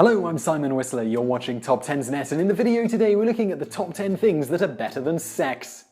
Hello, I'm Simon Whistler, you're watching TopTenzNet, and in the video today we're looking at the top 10 things that are better than sex.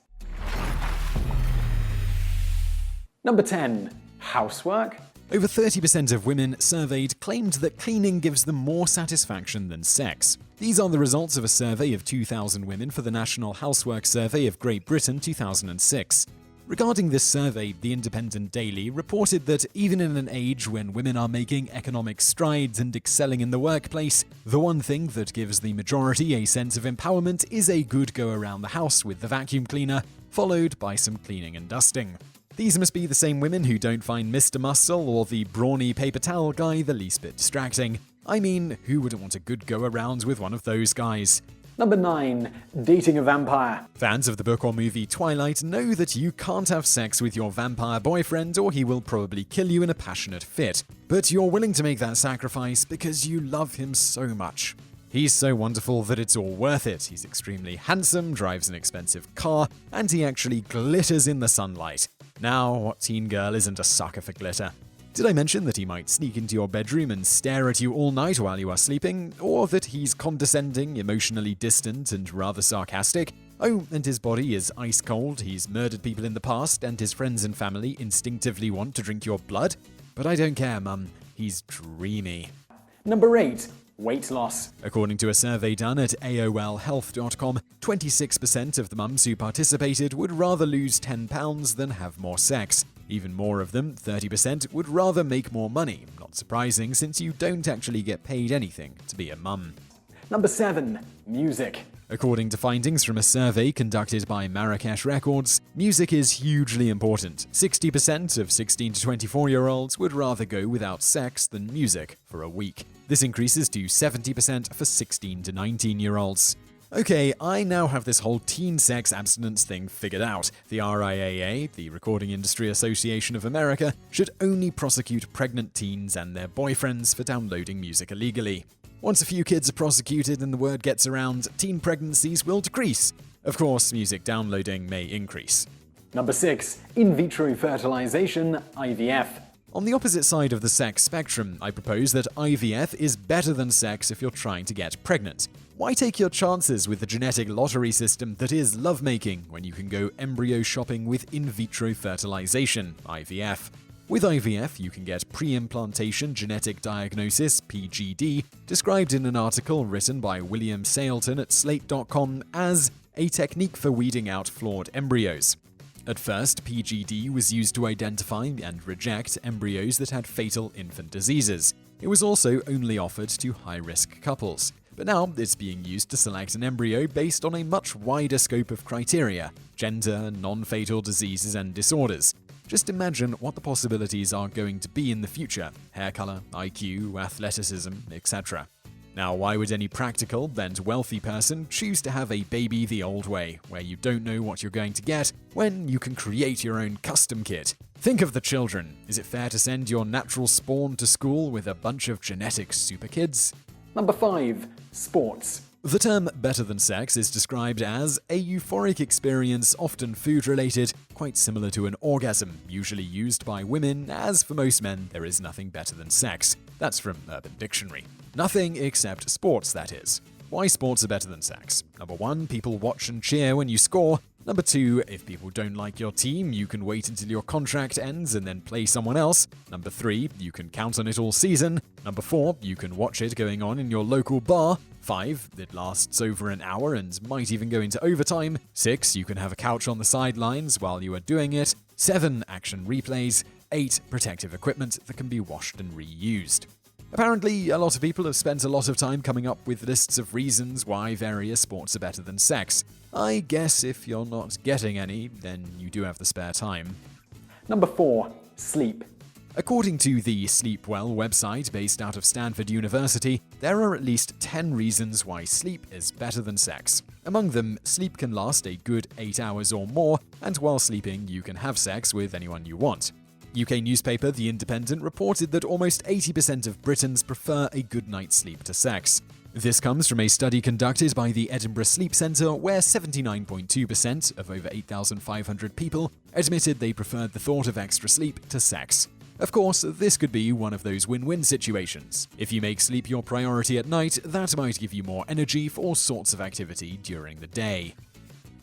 Number 10. Housework. Over 30% of women surveyed claimed that cleaning gives them more satisfaction than sex. These are the results of a survey of 2,000 women for the National Housework Survey of Great Britain 2006. Regarding this survey, the Independent Daily reported that even in an age when women are making economic strides and excelling in the workplace, the one thing that gives the majority a sense of empowerment is a good go around the house with the vacuum cleaner, followed by some cleaning and dusting. These must be the same women who don't find Mr. Muscle or the brawny paper towel guy the least bit distracting. I mean, who wouldn't want a good go around with one of those guys? Number 9. Dating a vampire. Fans of the book or movie Twilight know that you can't have sex with your vampire boyfriend or he will probably kill you in a passionate fit. But you're willing to make that sacrifice because you love him so much. He's so wonderful that it's all worth it. He's extremely handsome, drives an expensive car, and he actually glitters in the sunlight. Now, what teen girl isn't a sucker for glitter? Did I mention that he might sneak into your bedroom and stare at you all night while you are sleeping? Or that he's condescending, emotionally distant, and rather sarcastic? Oh, and his body is ice cold, he's murdered people in the past, and his friends and family instinctively want to drink your blood? But I don't care, Mum. He's dreamy. Number 8. Weight loss. According to a survey done at AOLhealth.com, 26% of the mums who participated would rather lose 10 pounds than have more sex. Even more of them, 30%, would rather make more money. Not surprising, since you don't actually get paid anything to be a mum. Number 7. Music. According to findings from a survey conducted by Marrakesh Records, music is hugely important. 60% of 16 to 24-year-olds would rather go without sex than music for a week. This increases to 70% for 16 to 19-year-olds. Okay, I now have this whole teen sex abstinence thing figured out. The RIAA, the Recording Industry Association of America, should only prosecute pregnant teens and their boyfriends for downloading music illegally. Once a few kids are prosecuted and the word gets around, teen pregnancies will decrease. Of course, music downloading may increase. Number 6. In vitro fertilization, IVF. On the opposite side of the sex spectrum, I propose that IVF is better than sex if you're trying to get pregnant. Why take your chances with the genetic lottery system that is lovemaking when you can go embryo shopping with in vitro fertilization, IVF? With IVF, you can get pre-implantation genetic diagnosis, PGD, described in an article written by William Sailton at Slate.com as a technique for weeding out flawed embryos. At first, PGD was used to identify and reject embryos that had fatal infant diseases. It was also only offered to high-risk couples. But now it's being used to select an embryo based on a much wider scope of criteria: gender, non-fatal diseases, and disorders. Just imagine what the possibilities are going to be in the future: hair color, IQ, athleticism, etc. Now, why would any practical and wealthy person choose to have a baby the old way, where you don't know what you're going to get, when you can create your own custom kit? Think of the children. Is it fair to send your natural spawn to school with a bunch of genetic super kids? Number 5. Sports. The term better than sex is described as a euphoric experience, often food-related, quite similar to an orgasm, usually used by women, as for most men, there is nothing better than sex. That's from Urban Dictionary. Nothing except sports, that is. Why sports are better than sex? Number 1, people watch and cheer when you score. Number 2, if people don't like your team, you can wait until your contract ends and then play someone else. Number 3, you can count on it all season. Number 4, you can watch it going on in your local bar. 5, it lasts over an hour and might even go into overtime. 6, you can have a couch on the sidelines while you are doing it. 7, action replays. 8, protective equipment that can be washed and reused. Apparently, a lot of people have spent a lot of time coming up with lists of reasons why various sports are better than sex. I guess if you're not getting any, then you do have the spare time. Number 4. Sleep. According to the Sleep Well website based out of Stanford University, there are at least 10 reasons why sleep is better than sex. Among them, sleep can last a good 8 hours or more, and while sleeping, you can have sex with anyone you want. UK newspaper The Independent reported that almost 80% of Britons prefer a good night's sleep to sex. This comes from a study conducted by the Edinburgh Sleep Centre, where 79.2% of over 8,500 people admitted they preferred the thought of extra sleep to sex. Of course, this could be one of those win-win situations. If you make sleep your priority at night, that might give you more energy for all sorts of activity during the day.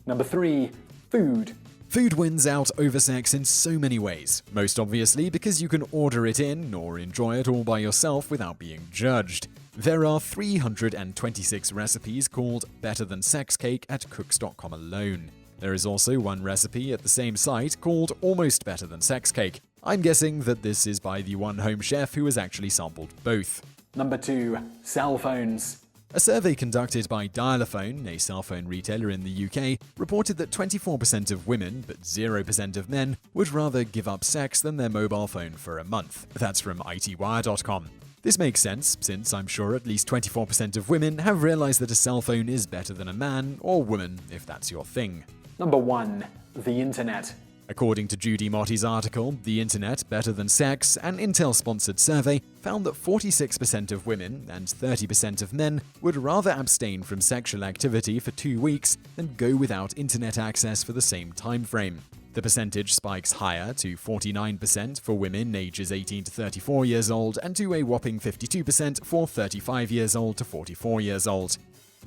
Number 3. Food. Food wins out over sex in so many ways, most obviously because you can order it in or enjoy it all by yourself without being judged. There are 326 recipes called Better Than Sex Cake at cooks.com alone. There is also one recipe at the same site called Almost Better Than Sex Cake. I'm guessing that this is by the one home chef who has actually sampled both. Number 2. Cell phones. A survey conducted by Dial-A-Phone, a cell phone retailer in the UK, reported that 24% of women, but 0% of men, would rather give up sex than their mobile phone for a month. That's from ITWire.com. This makes sense, since I'm sure at least 24% of women have realized that a cell phone is better than a man or woman, if that's your thing. Number 1. The Internet. According to Judy Motti's article, The Internet Better Than Sex, an Intel-sponsored survey found that 46% of women and 30% of men would rather abstain from sexual activity for 2 weeks than go without internet access for the same time frame. The percentage spikes higher to 49% for women ages 18 to 34 years old and to a whopping 52% for 35 years old to 44 years old.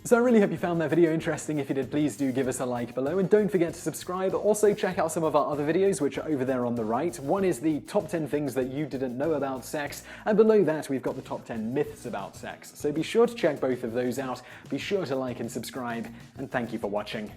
So I really hope you found that video interesting. If you did, please do give us a like below and don't forget to subscribe. Also check out some of our other videos which are over there on the right. One is the top 10 things that you didn't know about sex, and below that we've got the top 10 myths about sex. So be sure to check both of those out. Be sure to like and subscribe, and thank you for watching.